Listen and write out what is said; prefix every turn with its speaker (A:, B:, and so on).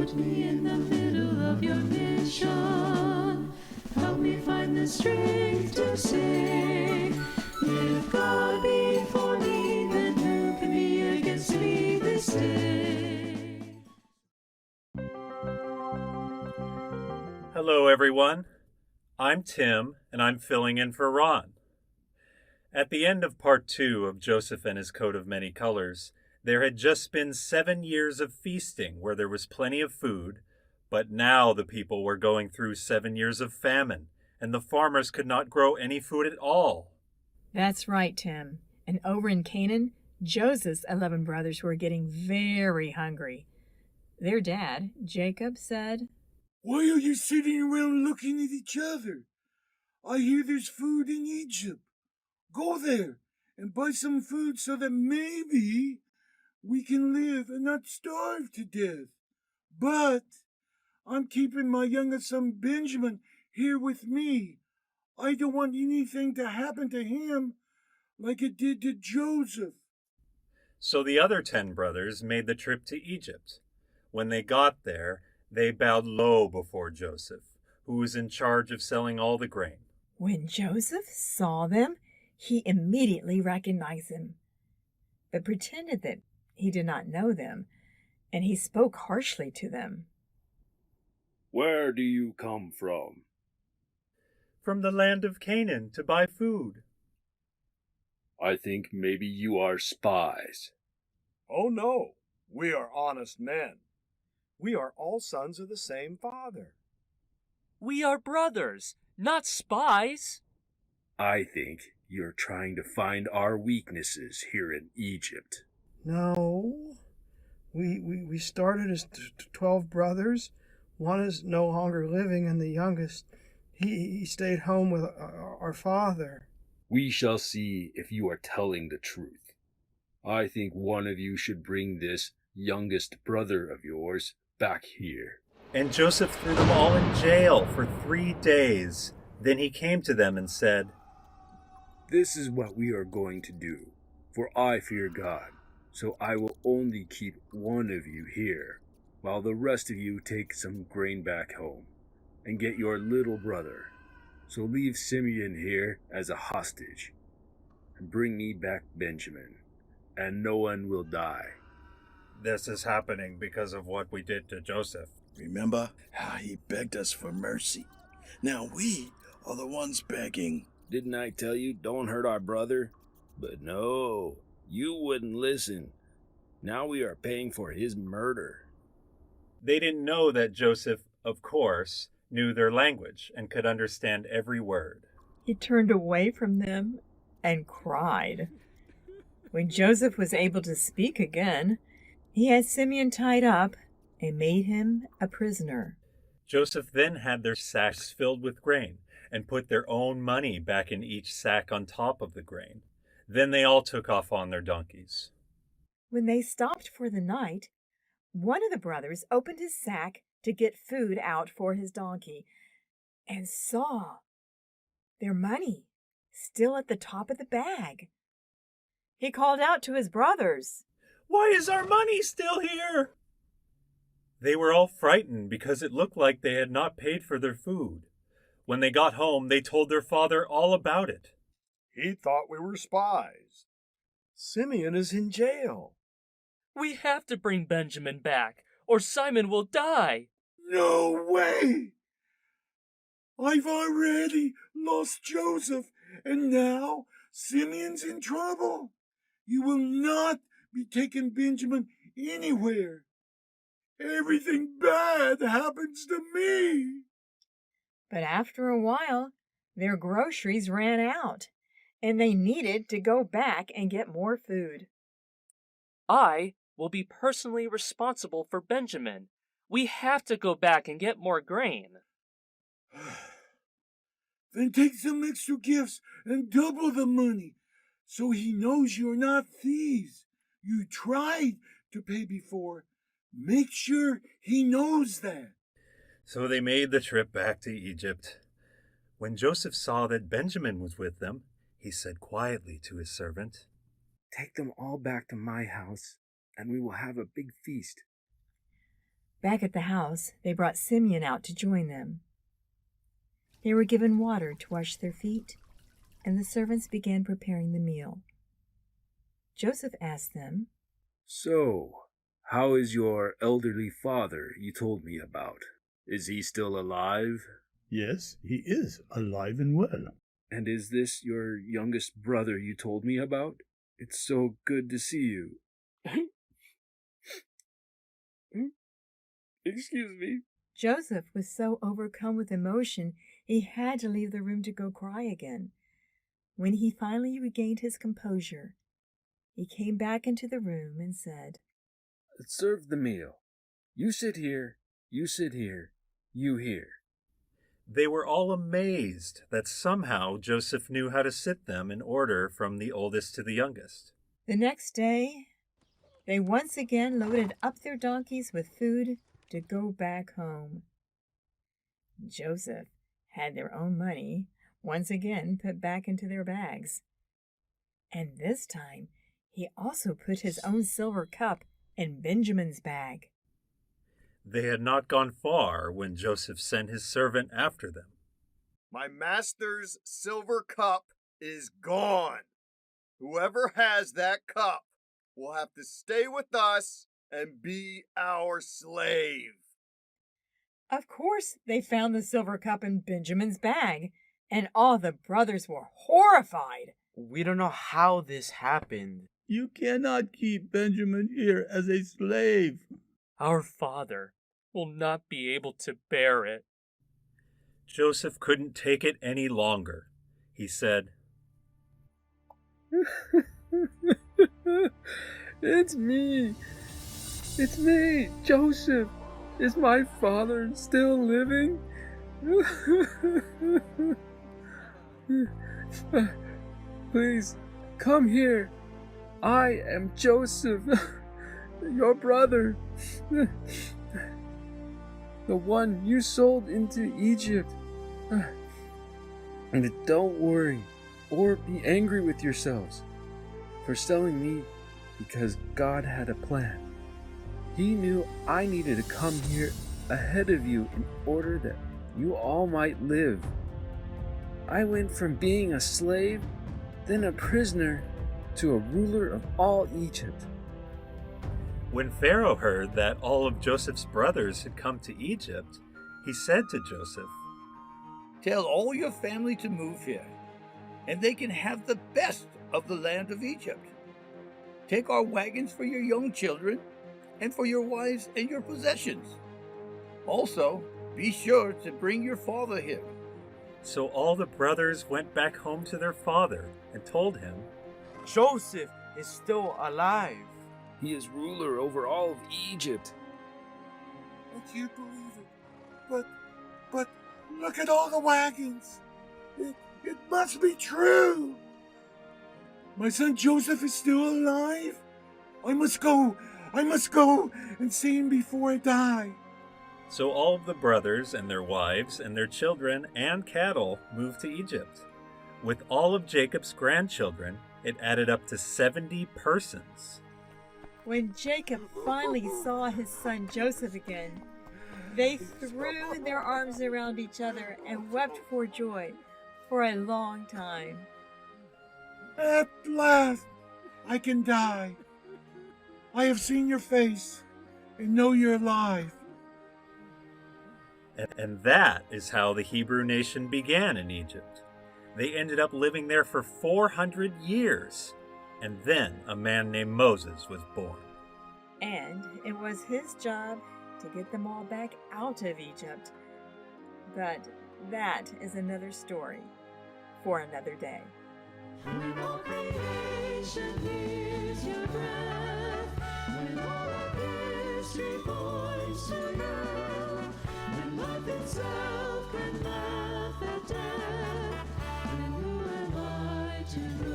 A: Put me in the middle of your mission. Help me find the strength to say, if God be for me, then who can be against me this day?
B: Hello, everyone. I'm Tim, and I'm filling in for Ron. At the end of part 2 of Joseph and His Coat of Many Colors, there had just been 7 years of feasting where there was plenty of food, but now the people were going through 7 years of famine, and the farmers could not grow any food at all.
C: That's right, Tim. And over in Canaan, Joseph's 11 brothers were getting very hungry. Their dad, Jacob, said,
D: "Why are you sitting around looking at each other? I hear there's food in Egypt. Go there and buy some food so that maybe we can live and not starve to death. But I'm keeping my youngest son Benjamin here with me. I don't want anything to happen to him like it did to Joseph."
B: So the other 10 brothers made the trip to Egypt. When they got there, they bowed low before Joseph, who was in charge of selling all the grain.
C: When Joseph saw them, he immediately recognized them, but pretended that he did not know them, and he spoke harshly to them.
E: "Where do you come from?"
B: From the land of Canaan to buy food.
E: "I think maybe you are spies."
F: "Oh no, we are honest men. We are all sons of the same father."
G: "We are brothers, not spies."
E: "I think you're trying to find our weaknesses here in Egypt."
H: No, we started as 12 brothers. One is no longer living, and the youngest, he stayed home with our father."
E: "We shall see if you are telling the truth. I think one of you should bring this youngest brother of yours back here."
B: And Joseph threw them all in jail for 3 days. Then he came to them and said,
E: "This is what we are going to do, for I fear God, so I will only keep one of you here, while the rest of you take some grain back home and get your little brother. So leave Simeon here as a hostage, and bring me back Benjamin, and no one will die."
B: "This is happening because of what we did to Joseph."
D: Remember how he begged us for mercy? Now we are the ones begging.
E: "Didn't I tell you don't hurt our brother? But no, you wouldn't listen. Now we are paying for his murder."
B: They didn't know that Joseph, of course, knew their language and could understand every word.
C: He turned away from them and cried. When Joseph was able to speak again, he had Simeon tied up and made him a prisoner.
B: Joseph then had their sacks filled with grain and put their own money back in each sack on top of the grain. Then they all took off on their donkeys.
C: When they stopped for the night, one of the brothers opened his sack to get food out for his donkey and saw their money still at the top of the bag. He called out to his brothers,
B: "Why is our money still here?" They were all frightened because it looked like they had not paid for their food. When they got home, they told their father all about it.
F: He thought we were spies. Simeon is in jail.
G: "We have to bring Benjamin back, or Simon will die."
D: No way! I've already lost Joseph, and now Simeon's in trouble. You will not be taking Benjamin anywhere. Everything bad happens to me.
C: but after a while, their groceries ran out, and they needed to go back and get more food.
G: "I will be personally responsible for Benjamin. We have to go back and get more grain."
D: Then take some extra gifts and double the money, so he knows you're not thieves. You tried to pay before. Make sure he knows that.
B: So they made the trip back to Egypt. When Joseph saw that Benjamin was with them, he said quietly to his servant,
E: "Take them all back to my house, and we will have a big feast."
C: Back at the house, they brought Simeon out to join them. They were given water to wash their feet, and the servants began preparing the meal. Joseph asked them,
E: "So, how is your elderly father you told me about? Is he still alive?
D: Yes, he is alive and well.
E: And is this your youngest brother you told me about? It's so good to see you." Excuse me.
C: Joseph was so overcome with emotion he had to leave the room to go cry again. When he finally regained his composure, he came back into the room and said,
E: "Serve the meal. You sit here, you sit here, you here."
B: They were all amazed that somehow Joseph knew how to sit them in order from the oldest to the youngest.
C: The next day, they once again loaded up their donkeys with food to go back home. Joseph had their own money once again put back into their bags. And this time, he also put his own silver cup in Benjamin's bag.
B: They had not gone far when Joseph sent his servant after them.
F: "My master's silver cup is gone. Whoever has that cup will have to stay with us and be our slave."
C: Of course, they found the silver cup in Benjamin's bag, and all the brothers were horrified.
I: "We don't know how this happened.
D: You cannot keep Benjamin here as a slave.
G: Our father will not be able to bear it."
B: Joseph couldn't take it any longer. He said,
E: It's me. It's me, Joseph. Is my father still living? Please, come here. I am Joseph, your brother, the one you sold into Egypt. And don't worry or be angry with yourselves for selling me, because God had a plan. He knew I needed to come here ahead of you in order that you all might live. I went from being a slave, then a prisoner, to a ruler of all Egypt.
B: When Pharaoh heard that all of Joseph's brothers had come to Egypt, he said to Joseph,
J: "Tell all your family to move here, and they can have the best of the land of Egypt. Take our wagons for your young children, and for your wives and your possessions. Also, be sure to bring your father here."
B: So all the brothers went back home to their father and told him,
I: Joseph is still alive.
E: He is ruler over all of Egypt.
D: I can't believe it. But look at all the wagons. It must be true. My son Joseph is still alive. I must go and see him before I die.
B: So all of the brothers and their wives and their children and cattle moved to Egypt. With all of Jacob's grandchildren, it added up to 70 persons.
C: When Jacob finally saw his son Joseph again, they threw their arms around each other and wept for joy for a long time.
D: At last, I can die. I have seen your face and know you're alive.
B: And that is how the Hebrew nation began in Egypt. They ended up living there for 400 years, and then a man named Moses was born.
C: And it was his job to get them all back out of Egypt. But that is another story for another day.
A: When all creation hears your breath, when all of history points to you, when life itself can laugh at death, then who am I to know?